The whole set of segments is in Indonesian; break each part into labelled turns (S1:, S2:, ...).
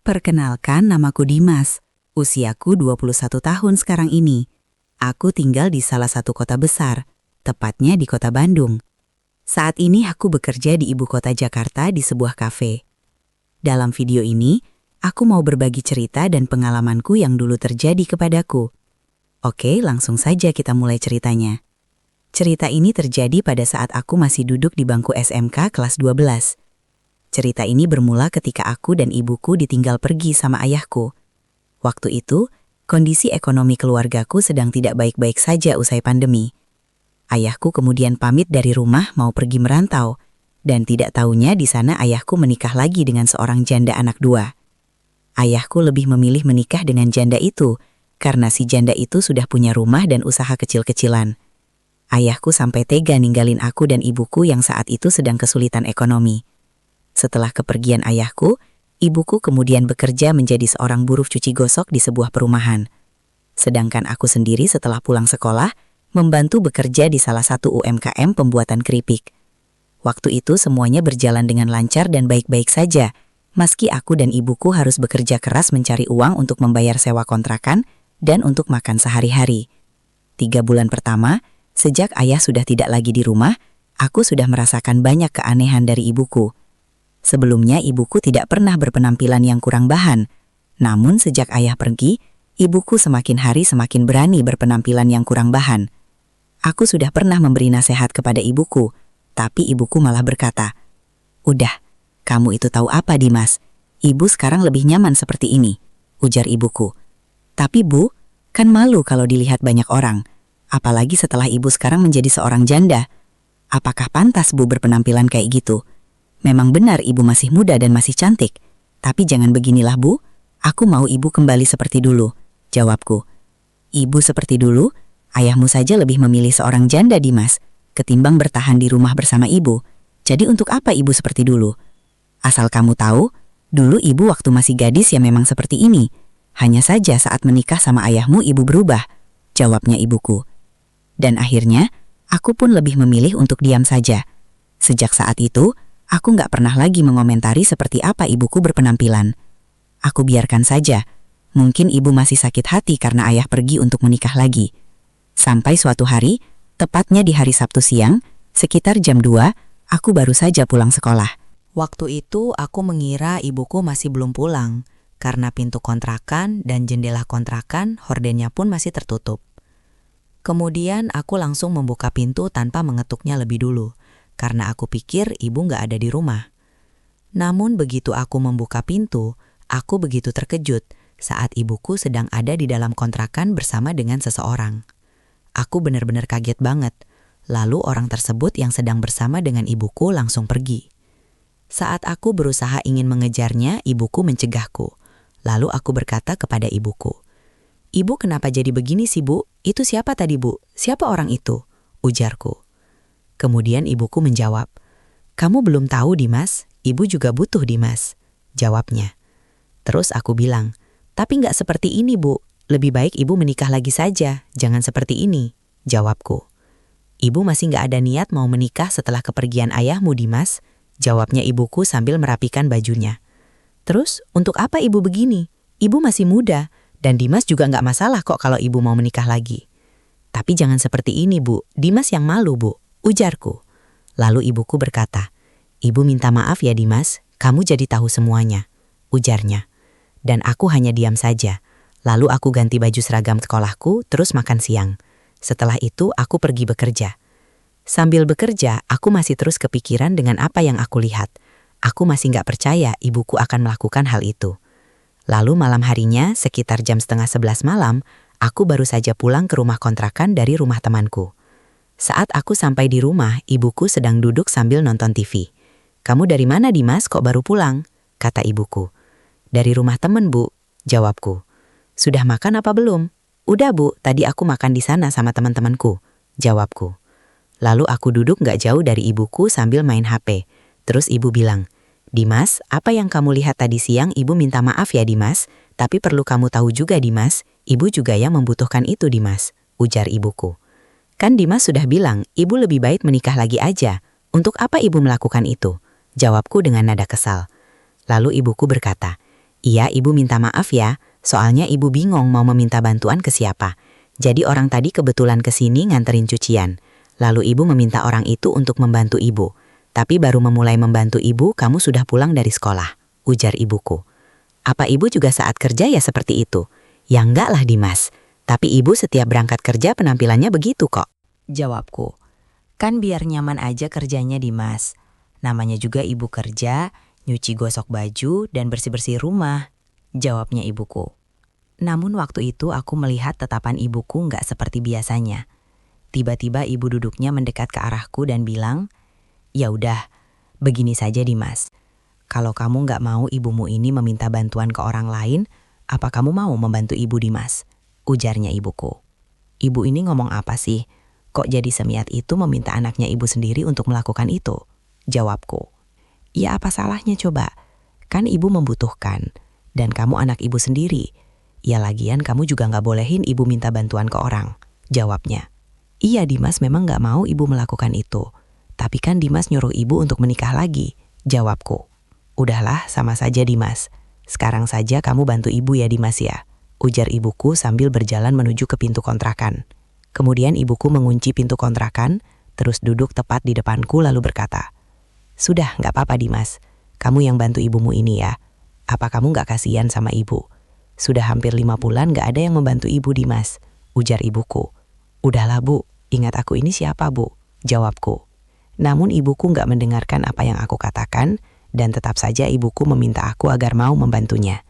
S1: Perkenalkan, namaku Dimas. Usiaku 21 tahun sekarang ini. Aku tinggal di salah satu kota besar, tepatnya di kota Bandung. Saat ini aku bekerja di ibu kota Jakarta di sebuah kafe. Dalam video ini, aku mau berbagi cerita dan pengalamanku yang dulu terjadi kepadaku. Oke, langsung saja kita mulai ceritanya. Cerita ini terjadi pada saat aku masih duduk di bangku SMK kelas 12. Cerita ini bermula ketika aku dan ibuku ditinggal pergi sama ayahku. Waktu itu, kondisi ekonomi keluargaku sedang tidak baik-baik saja usai pandemi. Ayahku kemudian pamit dari rumah mau pergi merantau, dan tidak tahunya di sana ayahku menikah lagi dengan seorang janda anak 2. Ayahku lebih memilih menikah dengan janda itu, karena si janda itu sudah punya rumah dan usaha kecil-kecilan. Ayahku sampai tega ninggalin aku dan ibuku yang saat itu sedang kesulitan ekonomi. Setelah kepergian ayahku, ibuku kemudian bekerja menjadi seorang buruh cuci gosok di sebuah perumahan. Sedangkan aku sendiri setelah pulang sekolah, membantu bekerja di salah satu UMKM pembuatan keripik. Waktu itu semuanya berjalan dengan lancar dan baik-baik saja, meski aku dan ibuku harus bekerja keras mencari uang untuk membayar sewa kontrakan dan untuk makan sehari-hari. 3 bulan pertama, sejak ayah sudah tidak lagi di rumah, aku sudah merasakan banyak keanehan dari ibuku. Sebelumnya ibuku tidak pernah berpenampilan yang kurang bahan, namun sejak ayah pergi, ibuku semakin hari semakin berani berpenampilan yang kurang bahan. Aku sudah pernah memberi nasihat kepada ibuku, tapi ibuku malah berkata, "Udah, kamu itu tahu apa Dimas? Ibu sekarang lebih nyaman seperti ini," ujar ibuku. "Tapi Bu, kan malu kalau dilihat banyak orang, apalagi setelah ibu sekarang menjadi seorang janda. Apakah pantas Bu berpenampilan kayak gitu? Memang benar ibu masih muda dan masih cantik, tapi jangan beginilah Bu, aku mau ibu kembali seperti dulu," jawabku. "Ibu seperti dulu? Ayahmu saja lebih memilih seorang janda Dimas, ketimbang bertahan di rumah bersama ibu. Jadi untuk apa ibu seperti dulu? Asal kamu tahu, dulu ibu waktu masih gadis ya memang seperti ini. Hanya saja saat menikah sama ayahmu ibu berubah," jawabnya ibuku. Dan akhirnya, aku pun lebih memilih untuk diam saja. Sejak saat itu, aku nggak pernah lagi mengomentari seperti apa ibuku berpenampilan. Aku biarkan saja. Mungkin ibu masih sakit hati karena ayah pergi untuk menikah lagi. Sampai suatu hari, tepatnya di hari Sabtu siang, sekitar jam 2, aku baru saja pulang sekolah.
S2: Waktu itu aku mengira ibuku masih belum pulang, karena pintu kontrakan dan jendela kontrakan hordennya pun masih tertutup. Kemudian aku langsung membuka pintu tanpa mengetuknya lebih dulu, karena aku pikir ibu nggak ada di rumah. Namun begitu aku membuka pintu, aku begitu terkejut saat ibuku sedang ada di dalam kontrakan bersama dengan seseorang. Aku benar-benar kaget banget, lalu orang tersebut yang sedang bersama dengan ibuku langsung pergi. Saat aku berusaha ingin mengejarnya, ibuku mencegahku. Lalu aku berkata kepada ibuku, "Ibu kenapa jadi begini sih Bu? Itu siapa tadi Bu? Siapa orang itu?" ujarku. Kemudian ibuku menjawab, "Kamu belum tahu Dimas, ibu juga butuh Dimas," jawabnya. Terus aku bilang, "Tapi nggak seperti ini Bu, lebih baik ibu menikah lagi saja, jangan seperti ini," jawabku. "Ibu masih nggak ada niat mau menikah setelah kepergian ayahmu Dimas," jawabnya ibuku sambil merapikan bajunya. "Terus untuk apa ibu begini? Ibu masih muda, dan Dimas juga nggak masalah kok kalau ibu mau menikah lagi." "Tapi jangan seperti ini Bu, Dimas yang malu Bu," ujarku. Lalu ibuku berkata, "Ibu minta maaf ya Dimas, kamu jadi tahu semuanya," ujarnya. Dan aku hanya diam saja. Lalu aku ganti baju seragam sekolahku, terus makan siang. Setelah itu aku pergi bekerja. Sambil bekerja, aku masih terus kepikiran dengan apa yang aku lihat. Aku masih nggak percaya ibuku akan melakukan hal itu. Lalu malam harinya, sekitar jam 10:30 malam, aku baru saja pulang ke rumah kontrakan dari rumah temanku. Saat aku sampai di rumah, ibuku sedang duduk sambil nonton TV. "Kamu dari mana Dimas, kok baru pulang?" kata ibuku. "Dari rumah temen Bu," jawabku. "Sudah makan apa belum?" "Udah Bu, tadi aku makan di sana sama teman-temanku," jawabku. Lalu aku duduk gak jauh dari ibuku sambil main HP. Terus ibu bilang, "Dimas, apa yang kamu lihat tadi siang ibu minta maaf ya Dimas, tapi perlu kamu tahu juga Dimas, ibu juga yang membutuhkan itu Dimas," ujar ibuku. "Kan Dimas sudah bilang ibu lebih baik menikah lagi aja. Untuk apa ibu melakukan itu?" jawabku dengan nada kesal. Lalu ibuku berkata,
S1: Iya, ibu minta maaf ya. Soalnya ibu bingung mau meminta bantuan ke siapa. Jadi orang tadi kebetulan kesini nganterin cucian. Lalu ibu meminta orang itu untuk membantu ibu. Tapi baru memulai membantu ibu, kamu sudah pulang dari sekolah, ujar ibuku. Apa ibu juga saat kerja ya seperti itu? Ya enggak lah Dimas. Tapi ibu setiap berangkat kerja penampilannya begitu kok.
S2: Jawabku. Kan biar nyaman aja kerjanya Dimas. Namanya juga ibu kerja, nyuci gosok baju, dan bersih-bersih rumah. Jawabnya ibuku. Namun waktu itu aku melihat tatapan ibuku nggak seperti biasanya. Tiba-tiba ibu duduknya mendekat ke arahku dan bilang, "Ya udah, begini saja Dimas. Kalau kamu nggak mau ibumu ini meminta bantuan ke orang lain, apa kamu mau membantu ibu Dimas?" Ujarnya ibuku. Ibu ini ngomong apa sih? Kok jadi semiat itu meminta anaknya ibu sendiri untuk melakukan itu? Jawabku. Ya apa salahnya coba? Kan ibu membutuhkan. Dan kamu anak ibu sendiri. Ya lagian kamu juga nggak bolehin ibu minta bantuan ke orang. Jawabnya. Iya Dimas memang nggak mau ibu melakukan itu. Tapi kan Dimas nyuruh ibu untuk menikah lagi. Jawabku. Udahlah sama saja Dimas. Sekarang saja kamu bantu ibu ya Dimas ya. Ujar ibuku sambil berjalan menuju ke pintu kontrakan. Kemudian ibuku mengunci pintu kontrakan, terus duduk tepat di depanku lalu berkata, "Sudah, nggak apa-apa Dimas. Kamu yang bantu ibumu ini ya. Apa kamu nggak kasihan sama ibu? Sudah hampir 5 bulan nggak ada yang membantu ibu Dimas," ujar ibuku. "Udahlah Bu, ingat aku ini siapa Bu?" Jawabku. Namun ibuku nggak mendengarkan apa yang aku katakan, dan tetap saja ibuku meminta aku agar mau membantunya.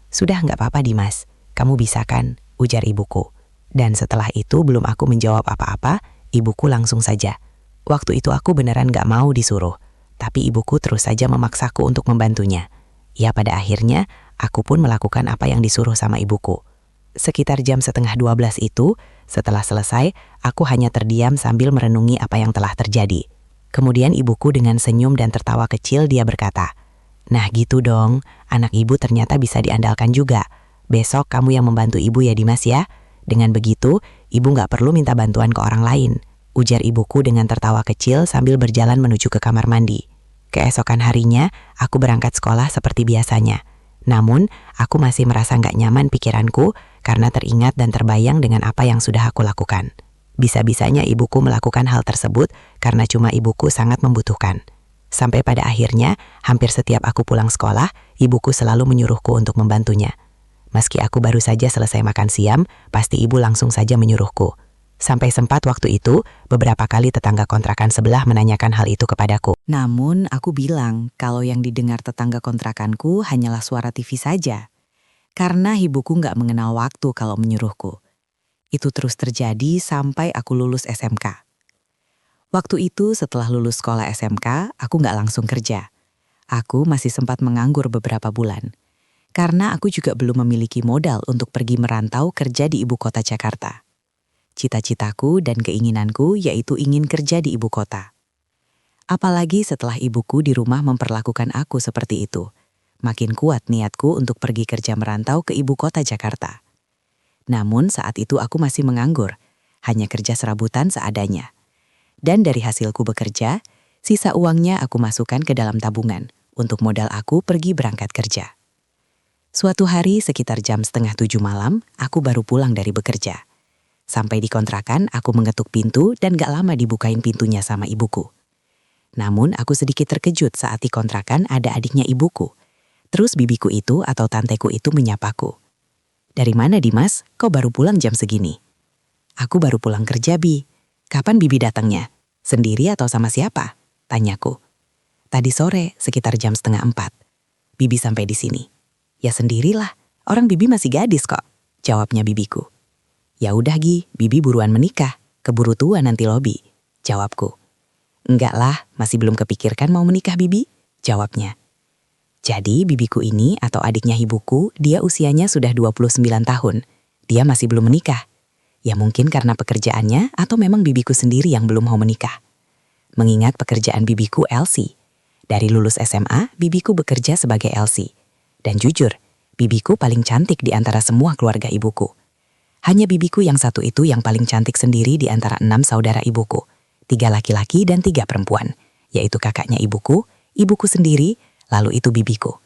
S2: "Sudah nggak apa-apa Dimas, kamu bisa kan?" ujar ibuku. Dan setelah itu belum aku menjawab apa-apa, ibuku langsung saja. Waktu itu aku beneran gak mau disuruh, tapi ibuku terus saja memaksaku untuk membantunya. Ya pada akhirnya, aku pun melakukan apa yang disuruh sama ibuku. Sekitar jam 11:30 itu, setelah selesai, aku hanya terdiam sambil merenungi apa yang telah terjadi. Kemudian ibuku dengan senyum dan tertawa kecil dia berkata, "Nah gitu dong, anak ibu ternyata bisa diandalkan juga. Besok kamu yang membantu ibu ya Dimas ya. Dengan begitu, ibu nggak perlu minta bantuan ke orang lain," ujar ibuku dengan tertawa kecil sambil berjalan menuju ke kamar mandi. Keesokan harinya, aku berangkat sekolah seperti biasanya. Namun, aku masih merasa nggak nyaman pikiranku karena teringat dan terbayang dengan apa yang sudah aku lakukan. Bisa-bisanya ibuku melakukan hal tersebut karena cuma ibuku sangat membutuhkan. Sampai pada akhirnya, hampir setiap aku pulang sekolah, ibuku selalu menyuruhku untuk membantunya. Meski aku baru saja selesai makan siang, pasti ibu langsung saja menyuruhku. Sampai sempat waktu itu, beberapa kali tetangga kontrakan sebelah menanyakan hal itu kepadaku. Namun aku bilang kalau yang didengar tetangga kontrakanku hanyalah suara TV saja. Karena ibuku nggak mengenal waktu kalau menyuruhku. Itu terus terjadi sampai aku lulus SMK. Waktu itu setelah lulus sekolah SMK, aku nggak langsung kerja. Aku masih sempat menganggur beberapa bulan. Karena aku juga belum memiliki modal untuk pergi merantau kerja di ibu kota Jakarta. Cita-citaku dan keinginanku yaitu ingin kerja di ibu kota. Apalagi setelah ibuku di rumah memperlakukan aku seperti itu. Makin kuat niatku untuk pergi kerja merantau ke ibu kota Jakarta. Namun saat itu aku masih menganggur, hanya kerja serabutan seadanya. Dan dari hasilku bekerja, sisa uangnya aku masukkan ke dalam tabungan untuk modal aku pergi berangkat kerja. Suatu hari sekitar jam 6:30 malam, aku baru pulang dari bekerja. Sampai di kontrakan, aku mengetuk pintu dan gak lama dibukain pintunya sama ibuku. Namun aku sedikit terkejut saat di kontrakan ada adiknya ibuku. Terus bibiku itu atau tanteku itu menyapaku. "Dari mana Dimas? Kau baru pulang jam segini?" "Aku baru pulang kerja Bi. Kapan Bibi datangnya? Sendiri atau sama siapa?" tanyaku. "Tadi sore sekitar jam 3:30. Bibi sampai di sini." "Ya sendirilah, orang Bibi masih gadis kok," jawabnya bibiku. "Ya udah Gi, Bibi buruan menikah, keburu tua nanti lo Bi," jawabku. "Enggak lah, masih belum kepikirkan mau menikah Bibi," jawabnya. Jadi bibiku ini atau adiknya ibuku, dia usianya sudah 29 tahun. Dia masih belum menikah. Ya mungkin karena pekerjaannya atau memang bibiku sendiri yang belum mau menikah. Mengingat pekerjaan bibiku LC. Dari lulus SMA, bibiku bekerja sebagai LC. Dan jujur, bibiku paling cantik di antara semua keluarga ibuku. Hanya bibiku yang satu itu yang paling cantik sendiri di antara 6 saudara ibuku. 3 laki-laki dan 3 perempuan, yaitu kakaknya ibuku, ibuku sendiri, lalu itu bibiku.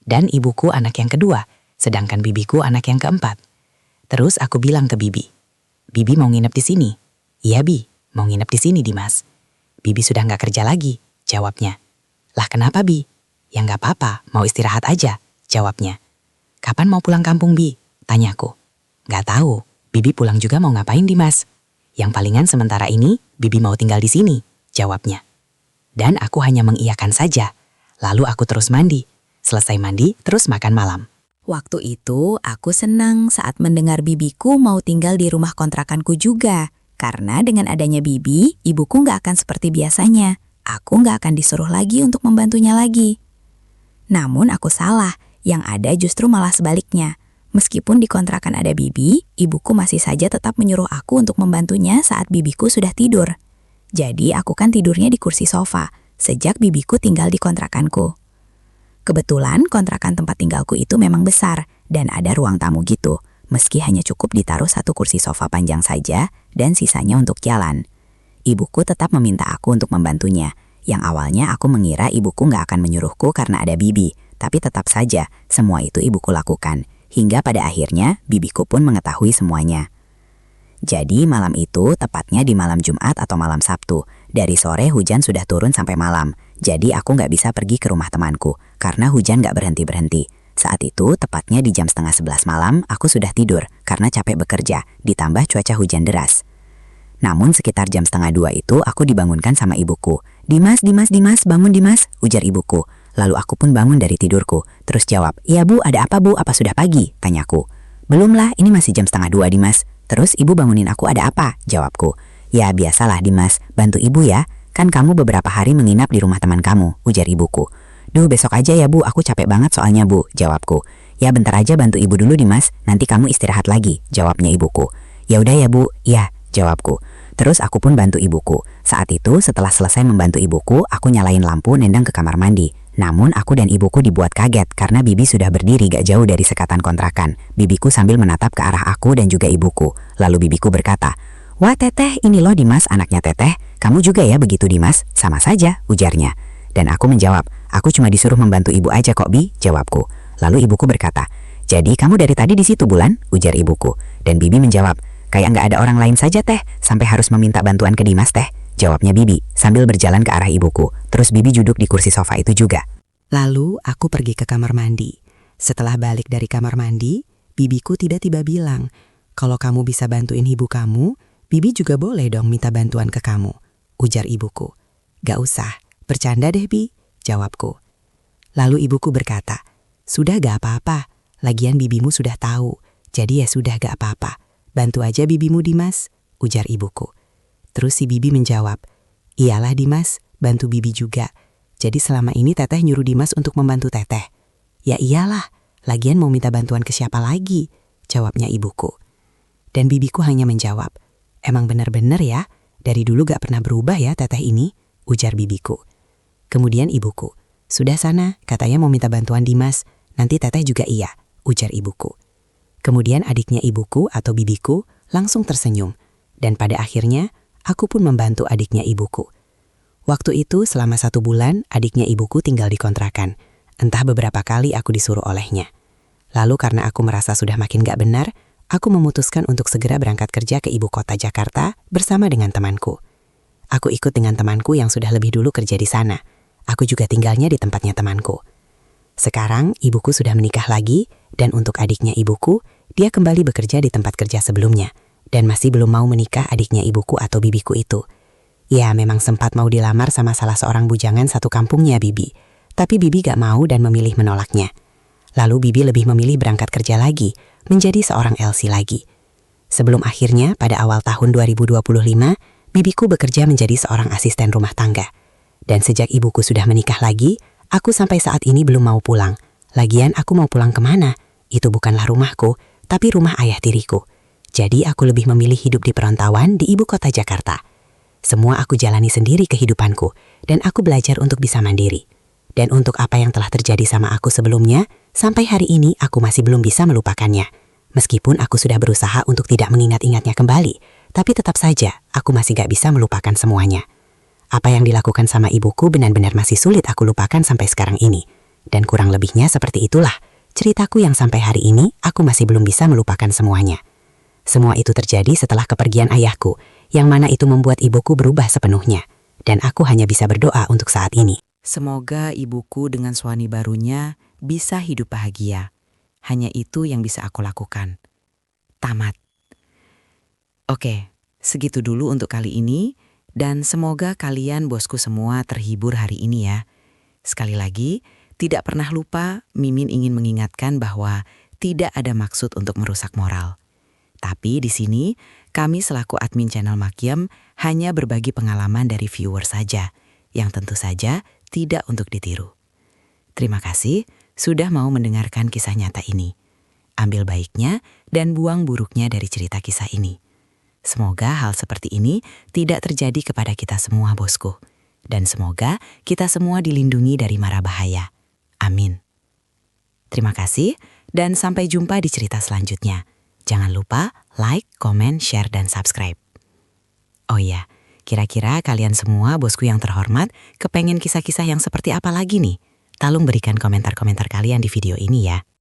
S1: Dan ibuku anak yang kedua, sedangkan bibiku anak yang keempat. Terus aku bilang ke Bibi, "Bibi mau nginep di sini?" "Iya, Bi, mau nginep di sini, Dimas." "Bibi sudah nggak kerja lagi," jawabnya. "Lah kenapa, Bi?" "Ya nggak apa-apa, mau istirahat aja," jawabnya. "Kapan mau pulang kampung, Bi?" tanyaku. "Nggak tahu, Bibi pulang juga mau ngapain, Dimas?" "Yang palingan sementara ini, Bibi mau tinggal di sini," jawabnya. Dan aku hanya mengiyakan saja. Lalu aku terus mandi. Selesai mandi, terus makan malam.
S3: Waktu itu aku senang saat mendengar bibiku mau tinggal di rumah kontrakanku juga. Karena dengan adanya bibi, ibuku nggak akan seperti biasanya. Aku nggak akan disuruh lagi untuk membantunya lagi. Namun aku salah, yang ada justru malah sebaliknya. Meskipun di kontrakan ada bibi, ibuku masih saja tetap menyuruh aku untuk membantunya saat bibiku sudah tidur. Jadi aku kan tidurnya di kursi sofa, sejak bibiku tinggal di kontrakanku. Kebetulan kontrakan tempat tinggalku itu memang besar dan ada ruang tamu gitu, meski hanya cukup ditaruh satu kursi sofa panjang saja dan sisanya untuk jalan. Ibuku tetap meminta aku untuk membantunya, yang awalnya aku mengira ibuku nggak akan menyuruhku karena ada bibi, tapi tetap saja semua itu ibuku lakukan, hingga pada akhirnya bibiku pun mengetahui semuanya. Jadi malam itu tepatnya di malam Jumat atau malam Sabtu. Dari sore hujan sudah turun sampai malam. Jadi aku nggak bisa pergi ke rumah temanku karena hujan nggak berhenti-berhenti. Saat itu tepatnya di jam 10:30 malam aku sudah tidur karena capek bekerja, ditambah cuaca hujan deras. Namun sekitar jam 1:30 itu aku dibangunkan sama ibuku. Dimas, bangun Dimas," ujar ibuku. Lalu aku pun bangun dari tidurku. Terus jawab, "Iya Bu, ada apa Bu? Apa sudah pagi?" tanyaku. "Belum lah, ini masih jam 1:30 Dimas." "Terus ibu bangunin aku ada apa?" jawabku. "Ya biasalah Dimas, bantu ibu ya. Kan kamu beberapa hari menginap di rumah teman kamu," ujar ibuku. "Duh besok aja ya Bu, aku capek banget soalnya Bu," jawabku. "Ya bentar aja bantu ibu dulu Dimas, nanti kamu istirahat lagi," jawabnya ibuku. "Ya udah ya Bu, ya," jawabku. Terus aku pun bantu ibuku. Saat itu setelah selesai membantu ibuku, aku nyalain lampu nendang ke kamar mandi. Namun aku dan ibuku dibuat kaget karena bibi sudah berdiri gak jauh dari sekatan kontrakan. Bibiku sambil menatap ke arah aku dan juga ibuku. Lalu bibiku berkata, "Wah Teteh, ini loh Dimas anaknya Teteh. Kamu juga ya begitu Dimas?" "Sama saja," ujarnya. Dan aku menjawab, "Aku cuma disuruh membantu ibu aja kok Bi," jawabku. Lalu ibuku berkata, "Jadi kamu dari tadi di situ Bulan?" ujar ibuku. Dan bibi menjawab, "Kayak nggak ada orang lain saja Teh, sampai harus meminta bantuan ke Dimas Teh," jawabnya bibi sambil berjalan ke arah ibuku. Terus bibi duduk di kursi sofa itu juga. Lalu aku pergi ke kamar mandi. Setelah balik dari kamar mandi, bibiku tiba-tiba bilang, "Kalau kamu bisa bantuin ibu kamu, bibi juga boleh dong minta bantuan ke kamu," ujar ibuku. "Gak usah, bercanda deh Bi," jawabku. Lalu ibuku berkata, "Sudah gak apa-apa, lagian bibimu sudah tahu, jadi ya sudah gak apa-apa. Bantu aja bibimu Dimas," ujar ibuku. Terus si bibi menjawab, "Iyalah Dimas, bantu bibi juga. Jadi selama ini Teteh nyuruh Dimas untuk membantu Teteh." "Ya iyalah, lagian mau minta bantuan ke siapa lagi?" jawabnya ibuku. Dan bibiku hanya menjawab, "Emang bener-bener ya, dari dulu gak pernah berubah ya Teteh ini," ujar bibiku. Kemudian ibuku, "Sudah sana, katanya mau minta bantuan Dimas, nanti Teteh juga iya," ujar ibuku. Kemudian adiknya ibuku atau bibiku langsung tersenyum. Dan pada akhirnya, aku pun membantu adiknya ibuku. Waktu itu selama 1 bulan, adiknya ibuku tinggal di kontrakan. Entah beberapa kali aku disuruh olehnya. Lalu karena aku merasa sudah makin gak benar, aku memutuskan untuk segera berangkat kerja ke ibu kota Jakarta bersama dengan temanku. Aku ikut dengan temanku yang sudah lebih dulu kerja di sana. Aku juga tinggalnya di tempatnya temanku. Sekarang ibuku sudah menikah lagi, dan untuk adiknya ibuku, dia kembali bekerja di tempat kerja sebelumnya. Dan masih belum mau menikah adiknya ibuku atau bibiku itu. Ya memang sempat mau dilamar sama salah seorang bujangan satu kampungnya bibi. Tapi bibi gak mau dan memilih menolaknya. Lalu bibi lebih memilih berangkat kerja lagi, menjadi seorang LC lagi. Sebelum akhirnya pada awal tahun 2025, bibiku bekerja menjadi seorang asisten rumah tangga. Dan sejak ibuku sudah menikah lagi, aku sampai saat ini belum mau pulang. Lagian aku mau pulang kemana? Itu bukanlah rumahku, tapi rumah ayah tiriku. Jadi aku lebih memilih hidup di perantauan di ibu kota Jakarta. Semua aku jalani sendiri kehidupanku, dan aku belajar untuk bisa mandiri. Dan untuk apa yang telah terjadi sama aku sebelumnya, sampai hari ini aku masih belum bisa melupakannya. Meskipun aku sudah berusaha untuk tidak mengingat-ingatnya kembali, tapi tetap saja aku masih gak bisa melupakan semuanya. Apa yang dilakukan sama ibuku benar-benar masih sulit aku lupakan sampai sekarang ini.
S1: Dan kurang lebihnya seperti itulah ceritaku yang sampai hari ini aku masih belum bisa melupakan semuanya. Semua itu terjadi setelah kepergian ayahku, yang mana itu membuat ibuku berubah sepenuhnya. Dan aku hanya bisa berdoa untuk saat ini.
S2: Semoga ibuku dengan suami barunya bisa hidup bahagia. Hanya itu yang bisa aku lakukan. Tamat. Oke, segitu dulu untuk kali ini. Dan semoga kalian bosku semua terhibur hari ini ya. Sekali lagi, tidak pernah lupa Mimin ingin mengingatkan bahwa tidak ada maksud untuk merusak moral. Tapi di sini, kami selaku admin channel Makiem hanya berbagi pengalaman dari viewer saja, yang tentu saja tidak untuk ditiru. Terima kasih sudah mau mendengarkan kisah nyata ini. Ambil baiknya dan buang buruknya dari cerita kisah ini. Semoga hal seperti ini tidak terjadi kepada kita semua, bosku. Dan semoga kita semua dilindungi dari mara bahaya. Amin. Terima kasih dan sampai jumpa di cerita selanjutnya. Jangan lupa like, komen, share, dan subscribe. Oh iya, kira-kira kalian semua bosku yang terhormat kepengen kisah-kisah yang seperti apa lagi nih? Tolong berikan komentar-komentar kalian di video ini ya.